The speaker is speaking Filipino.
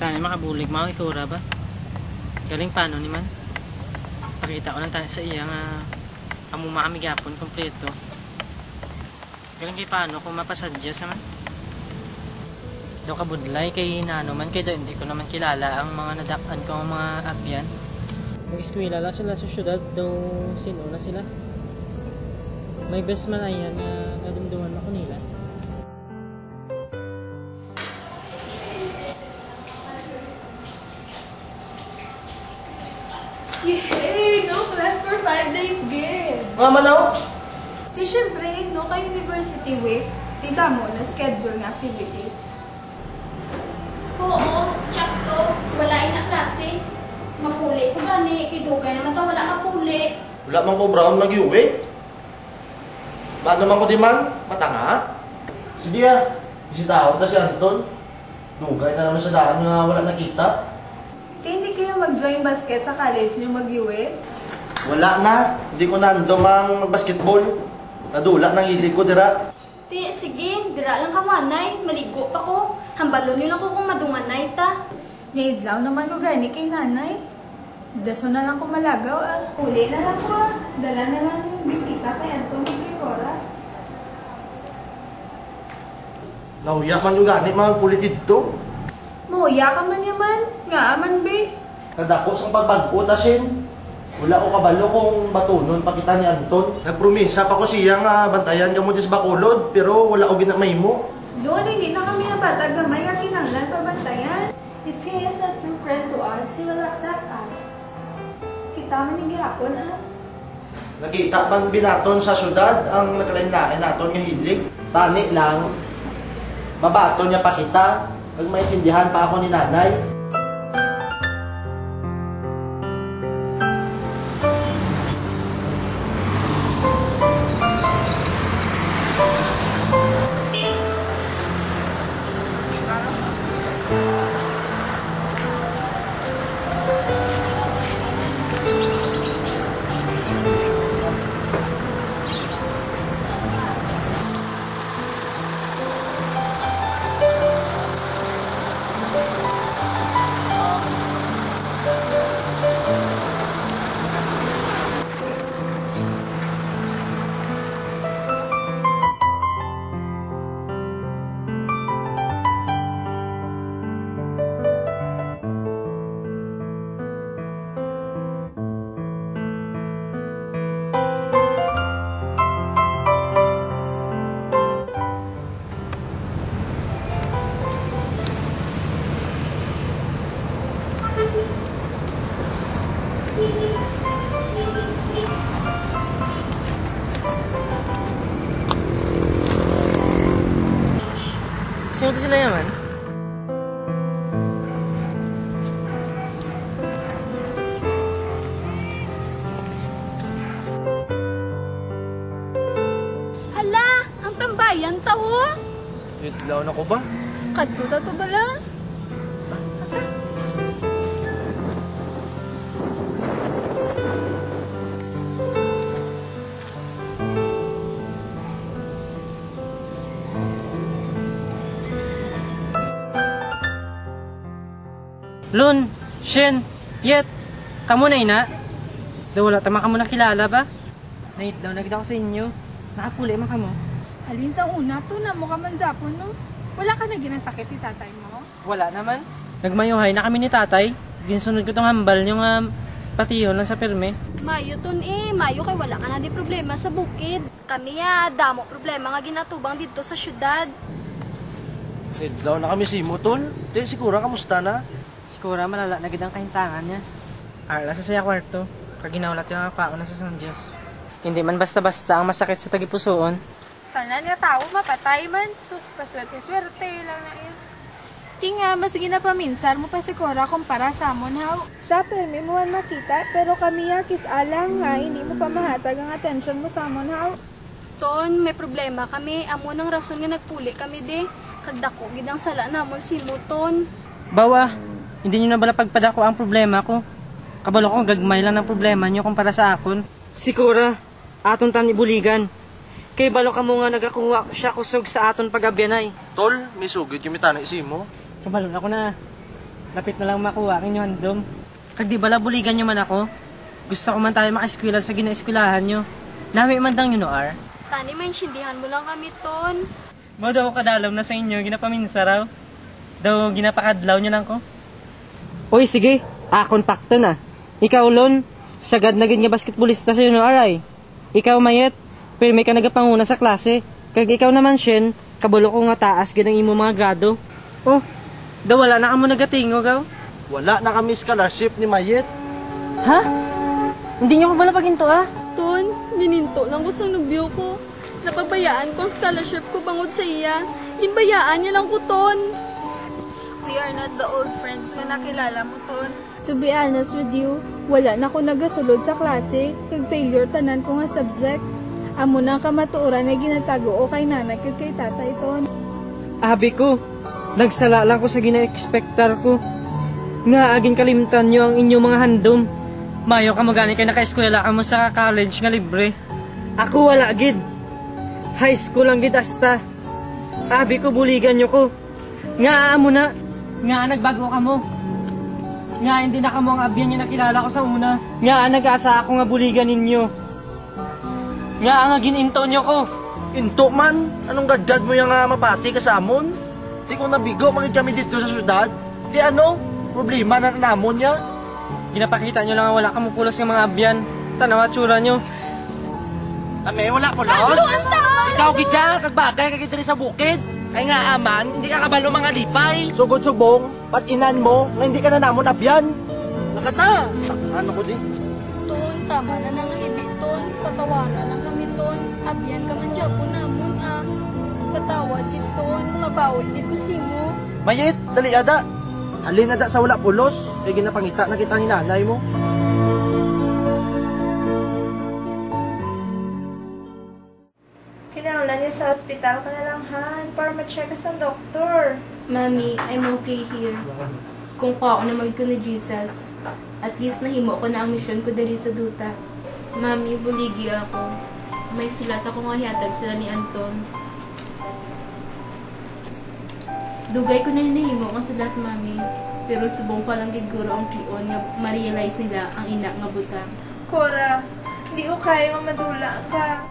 Tani makabulig mga ikura ba? Galing paano ni man? Pakita ko lang tayo sa iya nga amo makamigapon kompleto. Galing kay paano kung mapasadya sa man? Do ka budlay kay nano man kay hindi ko naman kilala ang mga nadakan ko mga agyan. Nag-eskwela lang sila sa syudad daw sino na sila. May best man ayan nga nadumduman ako nila. Yay! No class for 5 days, gid! Mga manaw? Di syempre, no ka University Week, tita mo na schedule ng activities. Oo, tsakto. Wala na klase. Mapuli ko gani. Kidugay naman ta wala ka puli. Wala man ko brown mag-uwi. Ba naman ko di man? Matanga? Sige bisitaon na si Anton. Dugay na naman sa daan nga wala nakita. Kaya hindi kayo mag-join basket sa college niyo mag-uwit? Wala na. Hindi ko nando mang basketball. Nadula nang hilig ko dira. Ti, sige. Dira lang ka manay. Maligo pa ko. Hambalon yun ako kung madunganay ta. Need lang naman ko gani kay nanay. Daso na lang ko malagaw Uli na lang ko Dala na lang yung bisita kay Anton kay Cora. Nauya man yung gani mga kulit dito. Mauya ka man yaman. Nga aman be. Kadako sang pagbago tasin. Wala ko kabalo kung batunon pakita ni Anton. Nagpromisa pa ko siya nga bantayan ka mo sa Bacolod pero wala ko ginamay mo. Doon, hindi na kami ang bata gamay nga kinanglan pabantayan. If he is a true friend to us, he will accept us. Kita man yung gihapon Nakita man binaton sa syudad ang nagkalain-lain naton nga hilig. Tani lang. Mabaton niya pa kita. Kag maintindihan pa ako ni nanay. Sino sila yaman? Hala! Ang tambayan tawo! Itlaw na ko ba? Kadto ta to bala? Lun, Shen, Yet, kamo na ina? Daw wala tama kamo nakilala ba? Nait daw nagda ko sa inyo. Nakapuli man kamo. Alin sa una to na mo ka man Japon no? Wala ka na ginasakit ni tatay mo? Wala naman. Nagmayuhay na kami ni tatay. Ginsunod ko tong hambal yung patiyon lang sa pirme. Mayo ton Mayo kay wala ka na di problema sa bukid. Kami damo problema nga ginatubang dito sa syudad. Itlaw na kami si Mutol. Di sigura kamusta na? Sigura malala na gid ang kahintangan niya. Arla sa saya kwarto. Kaginawlat yung mga pauna sa San Diyos. Hindi man basta-basta ang masakit sa tagipusoon. Tanan nga tao mapatay man. Sus, paswerte lang na iya. Tinga, mas ginapaminsar mo pa si Cora kumpara sa amon haw. Siya, permi mo man makita, pero kami kis alang nga, hindi mo pa mahatag ang atensyon mo sa amon haw. Ton, may problema kami. Amo nang rason nga nagpuli kami de. Kagdako gid ang sala namon si Muton. Bawa, hindi nyo na bala pagpadako ang problema ko. Kabalo ko gagmay lang ng problema nyo kumpara sa akon. Sigura, aton tan ibuligan. Kay balo ka mo nga nagakuha siya kusog sa aton pagabyanay. Tol, may sugid yung mitana isi mo. Kabalo na ko na. Lapit na lang makuha kin yung handom. Kag di bala buligan nyo man ako. Gusto ko man tayo makaeskwela sa ginaeskwelahan nyo. Nami man dang yun, Ar. Tani, maintindihan mo lang kami, Ton. Mo daw kadalaw na sa inyo, ginapaminsa raw. Daw ginapakadlaw nyo lang ko. Uy, sige. Akon pakto na. Ikaw, Lon, sagad na gin nga basketballista sa yun, Aray. Ikaw, Mayet, pero may ka nagapanguna sa klase. Kag ikaw naman, Shen, kabulo ko nga taas ganang imo mga grado. Oh, daw wala na ka mo nagatingo, gaw. Wala na kami scholarship ni Mayet. Ha? Hindi nyo ko bala paginto, ah? Ton, mininto lang ko sa nubyo ko. Napabayaan ko ang scholarship ko bangod sa iya. Inbayaan niya lang ko, Ton. We are not the old friends nga nakilala mo, Ton. To be honest with you, wala na ko nagasulod sa klase, kag failure tanan ko nga subjects. Amo na kamatuoran na ginatago o kay nanay kag kay tatay Ton. Abi ko, nagsala lang ko sa gina-expectar ko. Nga aging kalimtan nyo ang inyong mga handom. Mayo ka magani kayo naka-eskwela ka mo sa college nga libre. Ako wala gid. High school lang gid asta. Abi ko buligan nyo ko. Nga amo na. Nga nagbago ka mo. Nga hindi na ka mo ang abyan nyo nakilala ko sa una. Nga nag-asa ako nga buligan ninyo. Nga nga gininto nyo ko. Into man, anong gadgad mo yung mapati ka sa amon? Di ko nabigo mga kami dito sa syudad. Di ano, problema na namon niya. Ginapakita nyo lang nga wala ka mo pulos ng mga abyan. Tanawa tsura nyo. Ame, wala po los. Ikaw gidya, kagbagay kagid diri sa bukid. Ay nga aman, hindi ka kabalo mga lipay. Sugod-subong, patinan mo, nga hindi ka na namon abyan. Nakata! Ano ko din? Ton, tama na nang hibi, Ton. Patawaran na kami, Ton. Abyan ka man dyan po namon, ah. Patawad din, Ton. Mabawi din ko simo. Mayit, dali ada. Halin ada sa wala pulos. Kaya ginapangita na kita ni nanay mo. Kinaulan niya sa ospital ka na lang, Han, para ma-check ka sa doktor. Mami, I'm okay here. Kung kao na mag ko na Jesus, at least nahimo ko na ang mission ko diri sa duta. Mami, buligi ako. May sulat ako nga hihatag sila ni Anton. Dugay ko na nahimo nga sulat, Mami. Pero subong pa lang giguro ang pion nga ma-realize nila ang ina nga butang. Cora, hindi ko kaya mamadula ka.